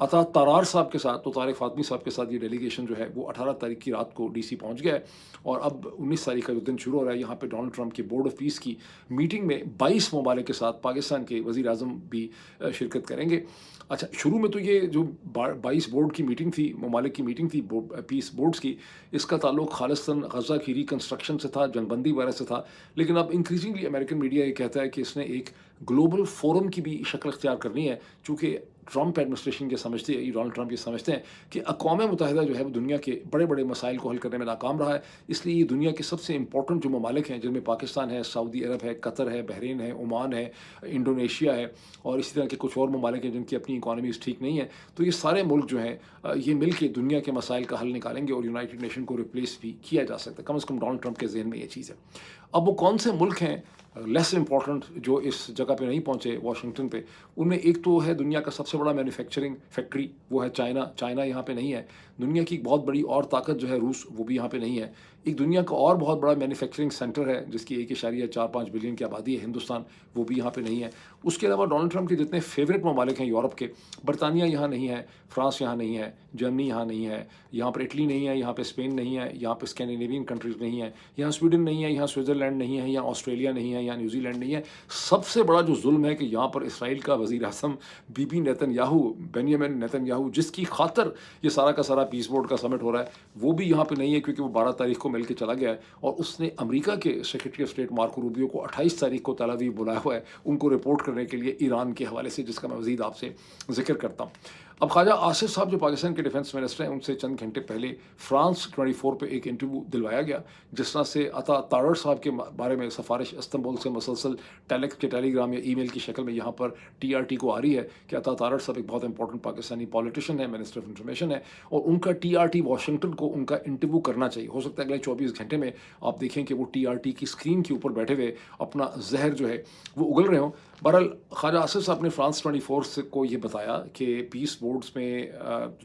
عطا طرار صاحب کے ساتھ، تو طارق فاطمی صاحب کے ساتھ یہ ڈیلیگیشن جو ہے وہ 18 تاریخ کی رات کو ڈی سی پہنچ گیا ہے، اور اب 19 تاریخ کا جو دن شروع ہو رہا ہے، یہاں پہ ڈونلڈ ٹرمپ کی بورڈ آف پیس کی میٹنگ میں 22 ممالک کے ساتھ پاکستان کے وزیر اعظم بھی شرکت کریں گے۔ اچھا، شروع میں تو یہ جو 22 بورڈ کی میٹنگ تھی، ممالک کی میٹنگ تھی پیس بورڈز کی، اس کا تعلق خالصتاً غزہ کی ریکنسٹرکشن سے تھا، جنگ بندی وغیرہ سے تھا، لیکن اب انکریزنگلی امریکن میڈیا یہ کہتا ہے کہ اس نے ایک گلوبل فورم کی بھی شکل اختیار کرنی ہے، چونکہ ٹرمپ ایڈمنسٹریشن یہ سمجھتے ہیں، ڈونلڈ ٹرمپ یہ سمجھتے ہیں کہ اقوام متحدہ جو ہے وہ دنیا کے بڑے بڑے مسائل کو حل کرنے میں ناکام رہا ہے، اس لیے یہ دنیا کے سب سے امپورٹنٹ جو ممالک ہیں، جن میں پاکستان ہے، سعودی عرب ہے، قطر ہے، بحرین ہے، عمان ہے، انڈونیشیا ہے، اور اسی طرح کے کچھ اور ممالک ہیں جن کی اپنی اکانومیز ٹھیک نہیں ہے، تو یہ سارے ملک جو ہیں یہ مل کے دنیا کے مسائل کا حل نکالیں گے، اور یونائٹڈ نیشن کو ریپلیس بھی کیا جا سکتا ہے، کم از کم ڈونلڈ ٹرمپ کے ذہن میں یہ چیز ہے۔ اب وہ کون سے ملک ہیں لیس امپورٹنٹ جو اس جگہ پہ نہیں پہنچے واشنگٹن پہ؟ ان میں ایک تو ہے دنیا کا سب سے بڑا مینوفیکچرنگ فیکٹری، وہ ہے چائنا۔ چائنا یہاں پہ نہیں ہے۔ دنیا کی ایک بہت بڑی اور طاقت جو ہے روس، وہ بھی یہاں پہ نہیں ہے۔ ایک دنیا کا اور بہت بڑا مینوفیکچرنگ سینٹر ہے جس کی 1.45 بلین کی آبادی ہے، ہندوستان، وہ بھی یہاں پہ نہیں ہے۔ اس کے علاوہ ڈونلڈ ٹرمپ کے جتنے فیوریٹ ممالک ہیں یورپ کے، برطانیہ یہاں نہیں ہے، فرانس یہاں نہیں ہے، جرمنی یہاں نہیں ہے، یہاں پر اٹلی نہیں ہے، یہاں پہ اسپین نہیں ہے، یہاں پہ اسکینڈینیوین کنٹریز نہیں ہیں، یہاں سویڈن نہیں ہے، یہاں سوئٹزرلینڈ نہیں ہے، یہاں آسٹریلیا نہیں ہے، یہاں نیوزی لینڈ نہیں ہے۔ سب سے بڑا جو ظلم ہے کہ یہاں پر اسرائیل کا وزیر اعظم نیتن یاہو، بینیامن نیتن یاہو، جس کی خاطر یہ سارا کا سارا پیس بورڈ کا سمٹ ہو رہا ہے، وہ بھی یہاں پہ نہیں ہے، کیونکہ وہ 12 تاریخ کو مل کے چلا گیا ہے، اور اس نے امریکہ کے secretary of state Marco Rubio کو 28 تاریخ کو تل ابیب بلایا ہوا ہے ان کو رپورٹ کرنے کے لیے ایران کے حوالے سے، جس کا میں مزید آپ سے ذکر کرتا ہوں۔ اب خواجہ آصف صاحب جو پاکستان کے ڈیفنس منسٹر ہیں، ان سے چند گھنٹے پہلے فرانس 24 پہ ایک انٹرویو دلوایا گیا، جس طرح سے عطا طارڑ صاحب کے بارے میں سفارش استنبول سے مسلسل ٹیلی گرام یا ای میل کی شکل میں یہاں پر ٹی آر ٹی کو آ رہی ہے کہ عطا طارڑ صاحب ایک بہت امپورٹنٹ پاکستانی پولیٹیشین ہے، منسٹر آف انفارمیشن ہے، اور ان کا ٹی آر ٹی واشنگٹن کو ان کا انٹرویو کرنا چاہیے۔ ہو سکتا ہے اگلے 24 گھنٹے میں آپ دیکھیں کہ وہ ٹی آر ٹی کی اسکرین کے اوپر بیٹھے ہوئے اپنا زہر جو ہے وہ اگل رہے ہوں۔ بہرحال خواجہ آصف صاحب نے فرانس 24 کو یہ بتایا کہ پیس بورڈز میں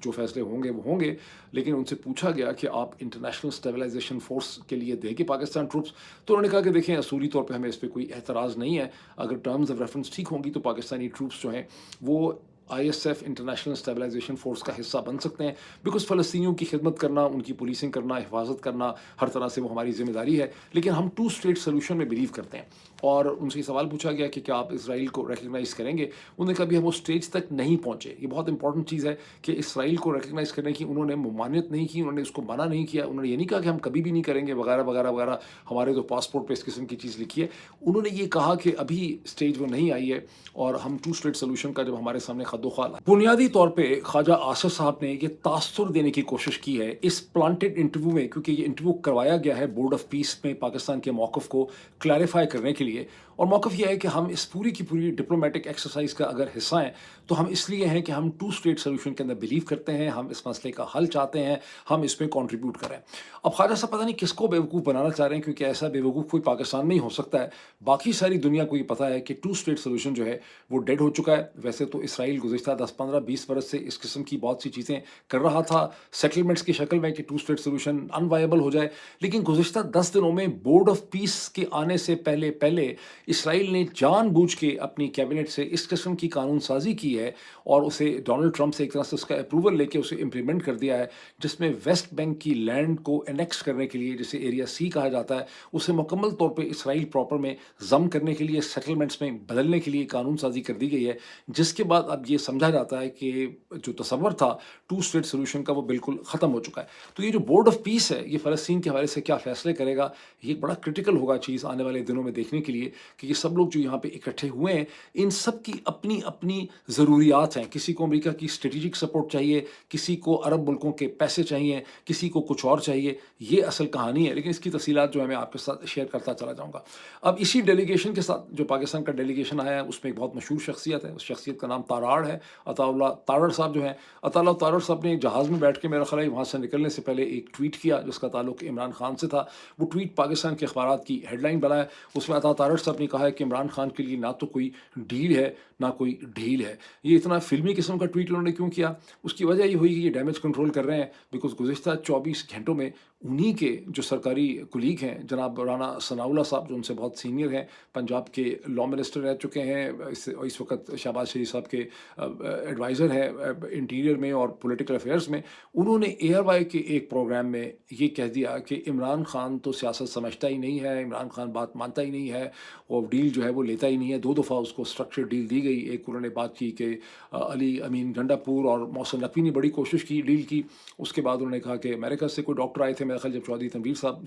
جو فیصلے ہوں گے وہ ہوں گے، لیکن ان سے پوچھا گیا کہ آپ انٹرنیشنل اسٹیبلائزیشن فورس کے لیے دیں گے پاکستان ٹروپس، تو انہوں نے کہا کہ دیکھیں اصولی طور پہ ہمیں اس پہ کوئی اعتراض نہیں ہے، اگر ٹرمز آف ریفرنس ٹھیک ہوں گی تو پاکستانی ٹروپس جو ہیں وہ I S F international stabilisation force کا حصہ بن سکتے ہیں، بیکاز فلسطینیوں کی خدمت کرنا، ان کی پولیسنگ کرنا، حفاظت کرنا، ہر طرح سے وہ ہماری ذمہ داری ہے، لیکن ہم 2 اسٹیٹ سولوشن میں بلیو کرتے ہیں۔ اور ان سے یہ سوال پوچھا گیا کہ کیا آپ اسرائیل کو ریکگنائز کریں گے؟ انہوں نے کہا بھی ہم اس اسٹیج تک نہیں پہنچے۔ یہ بہت امپورٹنٹ چیز ہے کہ اسرائیل کو ریکگنائز کرنے کی انہوں نے ممانعت نہیں کی، انہوں نے اس کو منع نہیں کیا، انہوں نے یہ نہیں کہا کہ ہم کبھی بھی نہیں کریں گے وغیرہ وغیرہ وغیرہ، ہمارے تو پاسپورٹ پہ اس قسم کی چیز لکھی ہے۔ انہوں نے یہ کہا کہ ابھی اسٹیج وہ نہیں آئی ہے، اور ہم 2 اسٹیٹ سولوشن کا جب ہمارے سامنے خد و خال بنیادی طور پہ خواجہ آصف صاحب نے یہ تاثر دینے کی کوشش کی ہے اس پلانٹڈ انٹرویو میں، کیونکہ یہ انٹرویو کروایا گیا ہے بورڈ آف پیس میں پاکستان کے موقف کو کلیریفائی کرنے کے لیے، اور موقف یہ ہے کہ ہم اس پوری کی پوری ڈپلومیٹک ایکسرسائز کا اگر حصہ ہیں تو ہم اس لیے ہیں کہ ہم 2 اسٹیٹ سولوشن کے اندر بلیو کرتے ہیں، ہم اس مسئلے کا حل چاہتے ہیں، ہم اس میں کنٹریبیوٹ کریں۔ اب خواجہ صاحب پتہ نہیں کس کو بیوقوف بنانا چاہ رہے ہیں، کیونکہ ایسا بیوقوف کوئی پاکستان میں ہی ہو سکتا ہے، باقی ساری دنیا کو یہ پتہ ہے کہ 2 اسٹیٹ سولوشن جو ہے وہ ڈیڈ ہو چکا ہے۔ ویسے تو اسرائیل گزشتہ 10 15 20 برس سے اس قسم کی بہت سی چیزیں کر رہا تھا سیٹلمنٹس کی شکل میں کہ 2 اسٹیٹ سولوشن ان وائبل ہو جائے، لیکن گزشتہ 10 دنوں میں بورڈ آف پیس کے آنے سے پہلے اسرائیل نے جان بوجھ کے اپنی کیبنٹ سے اس قسم کی قانون سازی کی ہے، اور اسے ڈونلڈ ٹرمپ سے ایک طرح سے اس کا اپروول لے کے اسے امپلیمنٹ کر دیا ہے، جس میں ویسٹ بینک کی لینڈ کو انیکس کرنے کے لیے، جسے ایریا سی کہا جاتا ہے، اسے مکمل طور پہ اسرائیل پراپر میں ضم کرنے کے لیے، سیٹلمنٹس میں بدلنے کے لیے قانون سازی کر دی گئی ہے، جس کے بعد اب یہ سمجھا جاتا ہے کہ جو تصور تھا 2 اسٹیٹ سولوشن کا وہ بالکل ختم ہو چکا ہے۔ تو یہ جو بورڈ آف پیس ہے، یہ فلسطین کے حوالے سے کیا فیصلے کرے گا، یہ بڑا کرٹیکل ہوگا چیز آنے والے دنوں میں دیکھنے کے لیے، کہ یہ سب لوگ جو یہاں پہ اکٹھے ہوئے ہیں، ان سب کی اپنی اپنی ضروریات ہیں۔ کسی کو امریکہ کی اسٹریٹجک سپورٹ چاہیے، کسی کو عرب ملکوں کے پیسے چاہیے، کسی کو کچھ اور چاہیے، یہ اصل کہانی ہے، لیکن اس کی تفصیلات جو ہے میں آپ کے ساتھ شیئر کرتا چلا جاؤں گا۔ اب اسی ڈیلیگیشن کے ساتھ جو پاکستان کا ڈیلیگیشن آیا ہے، اس میں ایک بہت مشہور شخصیت ہے، اس شخصیت کا نام طارڑ ہے، عطا اللہ طارڑ صاحب جو ہیں۔ عطا اللہ طارڑ صاحب نے جہاز میں بیٹھ کے میرا خیال ہے وہاں سے نکلنے سے پہلے ایک ٹویٹ کیا جس کا تعلق عمران خان سے تھا۔ وہ ٹویٹ پاکستان کے اخبارات کی ہیڈ لائن بنا ہے، اس میں عطا طارڑ صاحب نے کہا ہے کہ عمران خان کے لیے نہ تو کوئی ڈیل ہے نہ کوئی ڈھیل ہے۔ یہ اتنا فلمی قسم کا ٹویٹ انہوں نے کیوں کیا؟ اس کی وجہ یہ ہوئی کہ یہ ڈیمیج کنٹرول کر رہے ہیں، بیکاز گزشتہ 24 گھنٹوں میں انہی کے جو سرکاری کلیگ ہیں جناب رانا ثناءاللہ صاحب، جو ان سے بہت سینئر ہیں، پنجاب کے لا منسٹر رہ چکے ہیں، اس وقت شہباز شریف صاحب کے ایڈوائزر ہیں انٹیریئر میں اور پولیٹیکل افیئرس میں، انہوں نے اے آر وائی کے ایک پروگرام میں یہ کہہ دیا کہ عمران خان تو سیاست سمجھتا ہی نہیں ہے، عمران خان بات مانتا ہی نہیں ہے، وہ ڈیل جو ہے وہ لیتا ہی نہیں ہے۔ 2 دفعہ اس کو اسٹرکچر ڈیل دی گئی، ایک انہوں نے بات کی کہ علی امین گنڈا پور اور محسن نقوی نے بڑی کوشش کی ڈیل کی، اس کے بعد انہوں نے کہا کہ امریکہ سے کوئی ڈاکٹر آئے تھے، میرا خیال جب چودھری تنویر صاحب،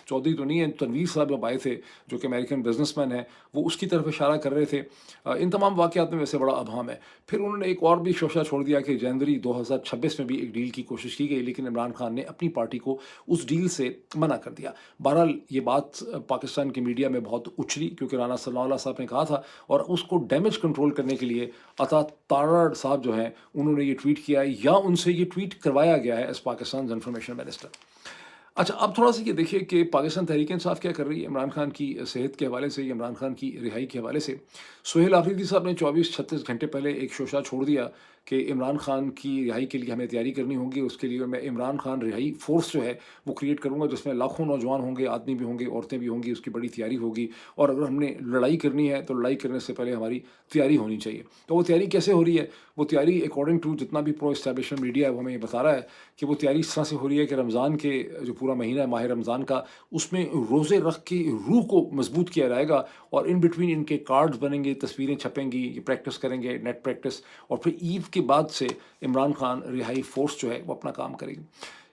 چودھری تو نہیں ہے، تنویر صاحب جب آئے تھے جو کہ امریکن بزنس مین ہیں، وہ اس کی طرف اشارہ کر رہے تھے۔ ان تمام واقعات میں ویسے بڑا ابہام ہے۔ پھر انہوں نے ایک اور بھی شوشہ چھوڑ دیا کہ جنوری 2026 میں بھی ایک ڈیل کی کوشش کی گئی، لیکن عمران خان نے اپنی پارٹی کو اس ڈیل سے منع کر دیا۔ بہرحال یہ بات پاکستان کی میڈیا میں بہت اچھلی، کیونکہ رانا ثناءاللہ صاحب نے کہا تھا، اور اس کو ڈیمیج کنٹرول کرنے کے لیے عطا تارڑ صاحب جو ہیں انہوں نے یہ ٹویٹ کیا ہے، یا ان سے یہ ٹویٹ کروایا گیا ہے ایز پاکستان انفارمیشن منسٹر۔ اچھا، اب تھوڑا سا یہ دیکھیے کہ پاکستان تحریک انصاف کیا کر رہی ہے عمران خان کی صحت کے حوالے سے، یا عمران خان کی رہائی کے حوالے سے۔ سہیل آفریدی صاحب نے 24-36 گھنٹے پہلے ایک شوشہ چھوڑ دیا کہ عمران خان کی رہائی کے لیے ہمیں تیاری کرنی ہوگی، اس کے لیے میں عمران خان رہائی فورس جو ہے وہ کریٹ کروں گا، جس میں لاکھوں نوجوان ہوں گے، آدمی بھی ہوں گے، عورتیں بھی ہوں گی، اس کی بڑی تیاری ہوگی، اور اگر ہم نے لڑائی کرنی ہے تو لڑائی کرنے سے پہلے ہماری تیاری ہونی چاہیے۔ تو وہ تیاری کیسے ہو رہی ہے؟ وہ تیاری اکارڈنگ ٹو جتنا بھی پرو اسٹیبلشمنٹ میڈیا ہے وہ ہمیں یہ بتا رہا ہے کہ وہ تیاری اس طرح سے ہو رہی ہے کہ رمضان کے جو پورا مہینہ ہے، ماہ رمضان کا، اس میں روزے رکھ کے روح کو مضبوط کیا جائے گا، اور ان بٹوین ان کے کارڈز بنیں گے، تصویریں چھپیں گی، یہ پریکٹس کریں گے، نیٹ پریکٹس، اور پھر عید کے بعد سے عمران خان رہائی فورس جو ہے وہ اپنا کام کرے گی۔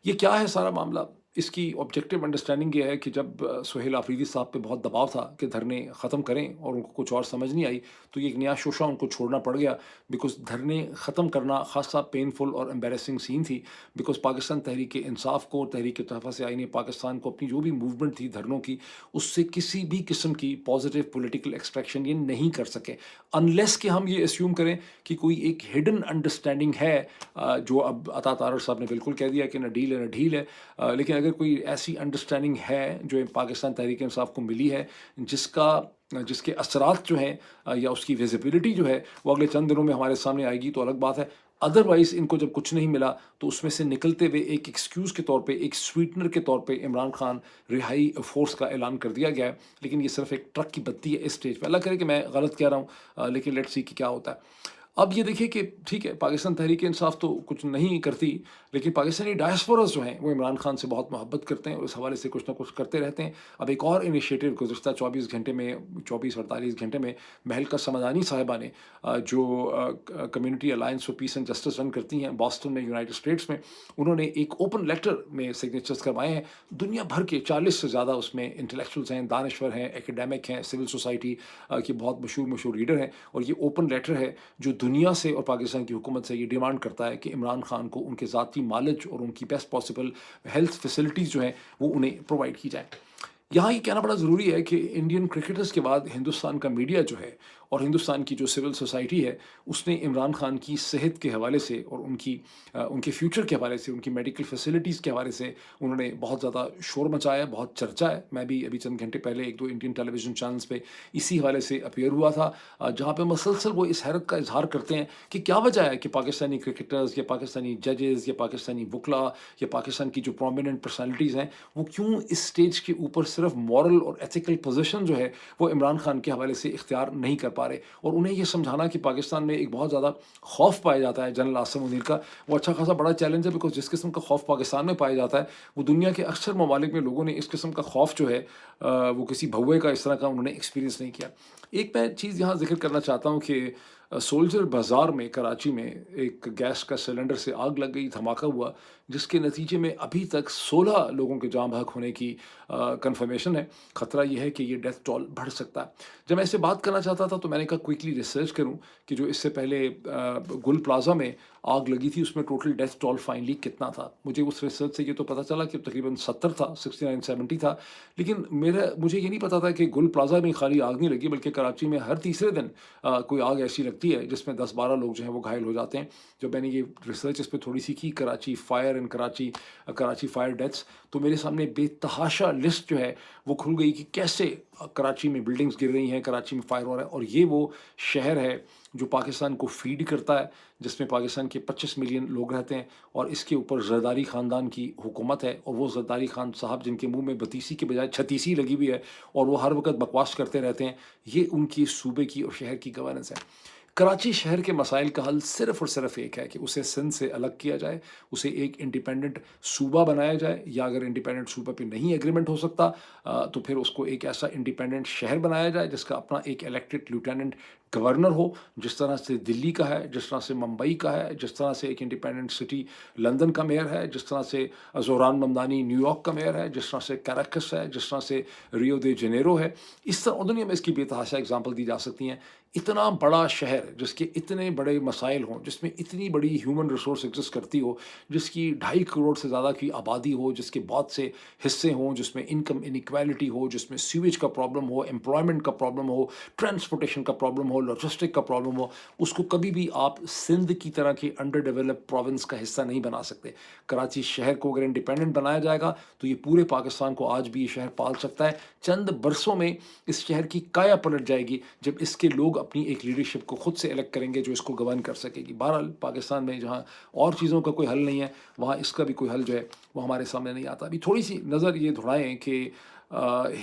یہ کیا ہے سارا معاملہ؟ اس کی آبجیکٹیو انڈرسٹینڈنگ یہ ہے کہ جب سہیل آفریدی صاحب پہ بہت دباؤ تھا کہ دھرنے ختم کریں، اور ان کو کچھ اور سمجھ نہیں آئی، تو یہ ایک نیا شوشہ ان کو چھوڑنا پڑ گیا، بیکاز دھرنے ختم کرنا خاصا پینفل اور امبیرسنگ سین تھی، بیکاز پاکستان تحریک انصاف کو، تحریک تحفظ آئین پاکستان کو، اپنی جو بھی موومنٹ تھی دھرنوں کی، اس سے کسی بھی قسم کی پازیٹیو پولیٹیکل ایکسٹریکشن یہ نہیں کر سکے، انلیس کہ ہم یہ اسیوم کریں کہ کوئی ایک ہڈن انڈرسٹینڈنگ ہے، جو اب عطا طارڑ صاحب نے بالکل کہہ دیا کہ نہ ڈیل ہے نہ ڈھیل ہے، لیکن اگر کوئی ایسی انڈرسٹینڈنگ ہے جو پاکستان تحریک انصاف کو ملی ہے، جس کے اثرات جو ہیں، یا اس کی ویزیبلٹی جو ہے وہ اگلے چند دنوں میں ہمارے سامنے آئے گی تو الگ بات ہے۔ ادروائز ان کو جب کچھ نہیں ملا تو اس میں سے نکلتے ہوئے ایک ایکسکیوز کے طور پہ، ایک سویٹنر کے طور پہ عمران خان رہائی فورس کا اعلان کر دیا گیا ہے، لیکن یہ صرف ایک ٹرک کی بتی ہے اس سٹیج پہ۔ اللہ کرے کہ میں غلط کہہ رہا ہوں، لیکن لیٹس سی کہ کیا ہوتا ہے۔ اب یہ دیکھیے کہ ٹھیک ہے، پاکستان تحریک انصاف تو کچھ نہیں کرتی، لیکن پاکستانی ڈائسپورز جو ہیں وہ عمران خان سے بہت محبت کرتے ہیں، اور اس حوالے سے کچھ نہ کچھ کرتے رہتے ہیں۔ اب ایک اور انیشیٹو گزشتہ 24-48 گھنٹے میں مہلکہ سمدانی صاحبہ نے، جو community alliance for peace and justice run کرتی ہیں باسٹن میں، یونائٹڈ اسٹیٹس میں، انہوں نے ایک اوپن لیٹر میں سگنیچرز کروائے ہیں۔ دنیا بھر کے 40 سے زیادہ اس میں انٹلیکچوئلز ہیں، دانشور ہیں، ایکیڈیمک ہیں، سول سوسائٹی کے بہت مشہور لیڈر ہیں، اور یہ اوپن لیٹر ہے جو دنیا سے اور پاکستان کی حکومت سے یہ ڈیمانڈ کرتا ہے کہ عمران خان کو ان کے ذاتی مالج اور ان کی بیسٹ پاسبل ہیلتھ فیسلٹیز جو ہیں وہ انہیں پرووائڈ کی جائیں۔ یہاں یہ کہنا بڑا ضروری ہے کہ انڈین کرکٹرز کے بعد ہندوستان کا میڈیا جو ہے، اور ہندوستان کی جو سول سوسائٹی ہے، اس نے عمران خان کی صحت کے حوالے سے اور ان کے فیوچر کے حوالے سے، ان کی میڈیکل فیسلٹیز کے حوالے سے انہوں نے بہت زیادہ شور مچایا، بہت چرچا ہے۔ میں بھی ابھی چند گھنٹے پہلے 1-2 انڈین ٹیلی ویژن چینلز پہ اسی حوالے سے اپیئر ہوا تھا، جہاں پہ مسلسل وہ اس حیرت کا اظہار کرتے ہیں کہ کیا وجہ ہے کہ پاکستانی کرکٹرز، یا پاکستانی ججز، یا پاکستانی وکلا، یا پاکستان کی جو پرومیننٹ پرسنالٹیز ہیں، وہ کیوں اس سٹیج کے اوپر صرف مورل اور ایتھیکل پوزیشن جو ہے وہ عمران خان کے حوالے سے اختیار نہیں کر پا رہے، اور انہیں یہ سمجھانا کہ پاکستان میں ایک بہت زیادہ خوف پایا جاتا ہے جنرل عاصم منیر کا، وہ اچھا خاصا بڑا چیلنج ہے، بیکاز جس قسم کا خوف پاکستان میں پایا جاتا ہے، وہ دنیا کے اکثر ممالک میں لوگوں نے اس قسم کا خوف جو ہے وہ کسی بھوے کا اس طرح کا انہوں نے ایکسپیرینس نہیں کیا۔ ایک میں چیز یہاں ذکر کرنا چاہتا ہوں کہ سولجر بازار میں کراچی میں ایک گیس کا سلنڈر سے آگ لگ گئی، دھماکہ ہوا، جس کے نتیجے میں ابھی تک 16 لوگوں کے جاں بحق ہونے کی کنفرمیشن ہے۔ خطرہ یہ ہے کہ یہ ڈیتھ ٹول بڑھ سکتا ہے۔ جب میں اس سے بات کرنا چاہتا تھا تو میں نے کہا کوئکلی ریسرچ کروں کہ جو اس سے پہلے گل پلازا میں آگ لگی تھی اس میں ٹوٹل ڈیتھ ٹول فائنلی کتنا تھا۔ مجھے اس ریسرچ سے یہ تو پتہ چلا کہ تقریباً 70 تھا، 69-70 تھا، لیکن مجھے یہ نہیں پتا تھا کہ گل پلازا میں خالی آگ نہیں لگی، بلکہ کراچی میں ہر تیسرے دن کوئی آگ ایسی لگتی ہے جس میں 10-12 لوگ جو ہیں وہ گھائل ہو جاتے ہیں۔ جب میں نے یہ ریسرچ اس پہ تھوڑی سی کی، کراچی فائر فائر ڈیتھس، تو میرے سامنے بے تحاشا لسٹ جو ہے وہ کھل گئی کہ کیسے کراچی میں بلڈنگز گر رہی ہیں، کراچی میں فائر ہو رہا ہے، اور یہ وہ شہر ہے جو پاکستان کو فیڈ کرتا ہے، جس میں پاکستان کے 25 ملین لوگ رہتے ہیں، اور اس کے اوپر زرداری خاندان کی حکومت ہے، اور وہ زرداری خان صاحب جن کے منہ میں بتیسی کے بجائے چھتیسی لگی ہوئی ہے اور وہ ہر وقت بکواس کرتے رہتے ہیں، یہ ان کی صوبے کی اور شہر کی گورننس ہے۔ کراچی شہر کے مسائل کا حل صرف اور صرف ایک ہے کہ اسے سندھ سے الگ کیا جائے، اسے ایک انڈیپینڈنٹ صوبہ بنایا جائے، یا اگر انڈیپینڈنٹ صوبہ پہ نہیں ایگریمنٹ ہو سکتا تو پھر اس کو ایک ایسا انڈیپینڈنٹ شہر بنایا جائے جس کا اپنا ایک الیکٹڈ لیوٹیننٹ گورنر ہو، جس طرح سے دلی کا ہے، جس طرح سے ممبئی کا ہے، جس طرح سے ایک انڈیپینڈنٹ سٹی لندن کا میئر ہے، جس طرح سے زوران ممدانی نیو یارک کا میئر ہے، جس طرح سے کیراکس ہے، جس طرح سے ریو دے جنیرو ہے۔ اس طرح اور دنیا میں اس کی بے تحاشا اگزامپل دی جا سکتی ہیں۔ اتنا بڑا شہر جس کے اتنے بڑے مسائل ہوں، جس میں اتنی بڑی ہیومن ریسورس ایگزسٹ کرتی ہو، جس کی 2.5 کروڑ سے زیادہ کی آبادی ہو، جس کے بہت سے حصے ہوں، جس میں انکم انیکویلٹی ہو، جس میں سیویج کا پرابلم ہو، امپلائمنٹ کا پرابلم ہو، ٹرانسپورٹیشن کا پرابلم ہو، لاجسٹک کا پرابلم ہو، اس کو کبھی بھی آپ سندھ کی طرح کی انڈر ڈیولپ پروونس کا حصہ نہیں بنا سکتے۔ کراچی شہر کو اگر انڈیپینڈنٹ بنایا جائے گا تو یہ پورے پاکستان کو آج بھی یہ شہر پال سکتا ہے۔ چند برسوں میں اس شہر کی کایا پلٹ جائے گی جب اس کے لوگ اپنی ایک لیڈرشپ کو خود سے الیکٹ کریں گے جو اس کو گورن کر سکے گی۔ بہرحال پاکستان میں جہاں اور چیزوں کا کوئی حل نہیں ہے، وہاں اس کا بھی کوئی حل جو ہے وہ ہمارے سامنے نہیں آتا۔ ابھی تھوڑی سی نظر یہ دھڑائیں کہ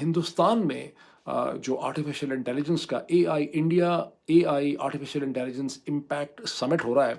ہندوستان میں جو آرٹیفیشیل انٹیلیجنس کا اے آئی آرٹیفیشیل انٹیلیجنس امپیکٹ سمٹ ہو رہا ہے،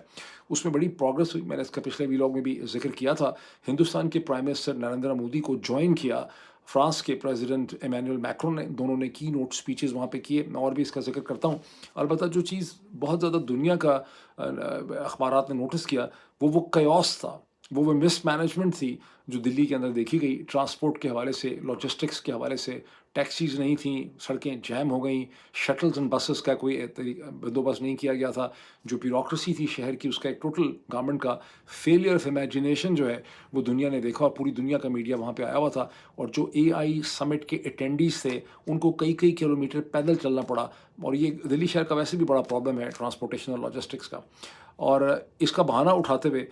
اس میں بڑی پروگرس ہوئی۔ میں نے اس کا پچھلے ویلاگ میں بھی ذکر کیا تھا۔ ہندوستان کے پرائم منسٹر نریندر مودی کو جوائن کیا فرانس کے پریزیڈنٹ ایمینوئل میکرون نے، دونوں نے کی نوٹ سپیچز وہاں پہ کیے۔ میں اور بھی اس کا ذکر کرتا ہوں۔ البتہ جو چیز بہت زیادہ دنیا کا اخبارات نے نوٹس کیا وہ کیوس تھا، وہ مس مینجمنٹ تھی جو دلی کے اندر دیکھی گئی۔ ٹرانسپورٹ کے حوالے سے، لاجسٹکس کے حوالے سے ٹیکسیز نہیں تھیں، سڑکیں جیم ہو گئیں، شٹلز اینڈ بسز کا کوئی بندوبست نہیں کیا گیا تھا، جو بیوروکریسی تھی شہر کی، اس کا ایک ٹوٹل گورنمنٹ کا فیلئر آف امیجنیشن جو ہے وہ دنیا نے دیکھا، اور پوری دنیا کا میڈیا وہاں پہ آیا ہوا تھا۔ اور جو اے آئی سمٹ کے اٹینڈیز تھے ان کو کئی کلومیٹر پیدل چلنا پڑا، اور یہ دلی شہر کا ویسے بھی بڑا پرابلم ہے ٹرانسپورٹیشن اور لاجسٹکس کا۔ اور اس کا بہانہ اٹھاتے ہوئے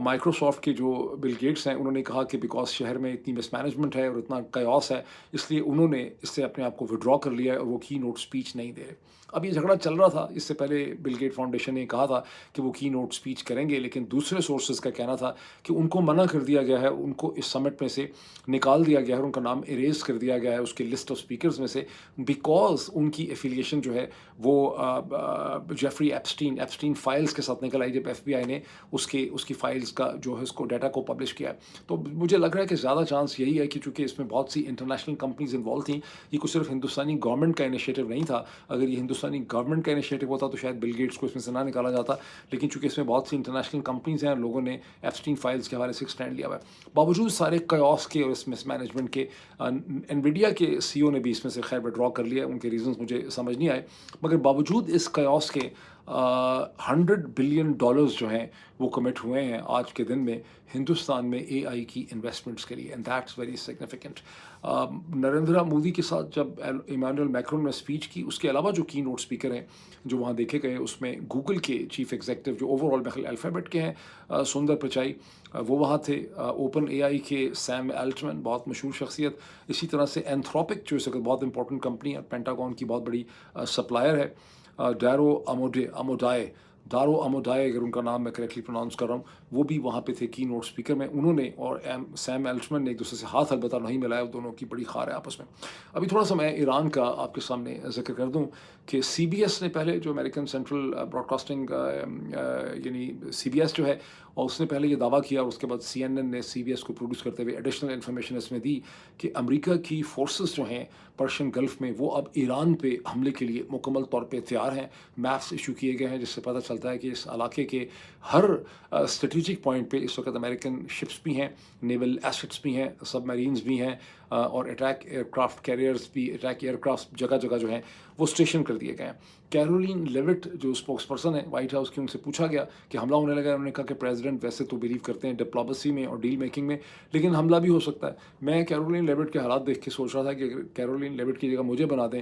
مائکروسافٹ کے جو بل گیٹس ہیں انہوں نے کہا کہ بیکاز شہر میں اتنی مس مینجمنٹ ہے اور اتنا کیوس ہے، اس لیے انہوں نے اس سے اپنے آپ کو ودرا کر لیا ہے اور وہ کی نوٹ سپیچ نہیں دے رہے۔ اب یہ جھگڑا چل رہا تھا، اس سے پہلے بل گیٹ فاؤنڈیشن نے کہا تھا کہ وہ کی نوٹ سپیچ کریں گے، لیکن دوسرے سورسز کا کہنا تھا کہ ان کو منع کر دیا گیا ہے، ان کو اس سمٹ میں سے نکال دیا گیا ہے، ان کا نام اریز کر دیا گیا ہے اس کے لسٹ آف اسپیکرز میں سے، بیکاز ان کی ایفیلیشن جو ہے وہ جیفری ایپسٹین فائلز کے ساتھ نکل آئی جب ایف بی آئی نے اس کی فائلز کا جو ہے اس کو ڈیٹا کو پبلش کیا ہے۔ تو مجھے لگ رہا ہے کہ زیادہ چانس یہی ہے کہ چونکہ اس میں بہت سی انٹرنیشنل کمپنیز انوالو تھیں، یہ کچھ صرف ہندوستانی گورنمنٹ کا انیشیٹو نہیں تھا۔ اگر یہ ہندوستانی گورنمنٹ کا انیشیٹو ہوتا تو شاید بل گیٹس کو اس میں سے نہ نکالا جاتا، لیکن چونکہ اس میں بہت سی انٹرنیشنل کمپنیز ہیں، لوگوں نے ایپسٹین فائلز کے حوالے سے اسٹینڈ لیا ہوا ہے۔ باوجود سارے کیوس کے اور اس مس مینجمنٹ کے، انویڈیا کے سی او نے بھی اس میں سے خیر ودرا کر لیا، ان کے ریزنز مجھے سمجھ نہیں آئے، مگر باوجود اس کیوس کے $100 بلین جو ہیں وہ کمٹ ہوئے ہیں آج کے دن میں ہندوستان میں اے آئی کی انویسٹمنٹس کے لیے، and that's very significant. Narendra Modi کے ساتھ جب ایمانوئل میکرون نے اسپیچ کی، اس کے علاوہ جو کی نوٹ اسپیکر ہیں جو وہاں دیکھے گئے، اس میں گوگل کے چیف ایگزیکٹو جو اوور آل بخل الفابیٹ کے ہیں سندر پچائی، وہ وہاں تھے۔ اوپن اے آئی کے سیم الٹمن، بہت مشہور شخصیت۔ اسی طرح سے اینتھروپک جو اس وقت بہت امپورٹنٹ کمپنی ہے، پینٹاگون کی بہت بڑی سپلائر ہے، دارو امودائے اگر ان کا نام میں کریکٹلی پروناؤنس کر رہا ہوں، وہ بھی وہاں پہ تھے کی نوٹ اسپیکر میں۔ انہوں نے اور سیم الٹمن نے ایک دوسرے سے ہاتھ البتہ نہیں ملایا، دونوں کی بڑی خار ہے آپس میں۔ ابھی تھوڑا سا میں ایران کا آپ کے سامنے ذکر کر دوں کہ سی بی ایس نے پہلے، جو امریکن سینٹرل براڈ کاسٹنگ یعنی سی بی ایس جو ہے، اور اس نے پہلے یہ دعویٰ کیا، اور اس کے بعد سی این این نے سی بی ایس کو پروڈیوس کرتے ہوئے ایڈیشنل انفارمیشن اس میں دی کہ امریکہ کی فورسز جو ہیں پرشین گلف میں وہ اب ایران پہ حملے کے لیے مکمل طور پہ تیار ہیں۔ میپس ایشو کیے گئے ہیں جس سے پتہ چلتا ہے کہ اس علاقے کے ہر اسٹریٹجک پوائنٹ پہ اس وقت امریکن شپس بھی ہیں، نیول ایسٹس بھی ہیں، سب میرینز بھی ہیں، اور اٹیک ایئر کرافٹ کیریئرز بھی، اٹیک ایئر کرافٹ جگہ جگہ جو ہیں وہ اسٹیشن کر دیے گئے ہیں۔ کیرولین لیوٹ جو اسپوکس پرسن ہے وائٹ ہاؤس کی، ان سے پوچھا گیا کہ حملہ ہونے لگا ہے، انہوں نے کہا کہ پریزیڈنٹ ویسے تو بلیو کرتے ہیں ڈپلومسی میں اور ڈیل میکنگ میں، لیکن حملہ بھی ہو سکتا ہے۔ میں کیرولین لیوٹ کے حالات دیکھ کے سوچ رہا تھا کہ اگر کیرولین لیوٹ کی جگہ مجھے بنا دیں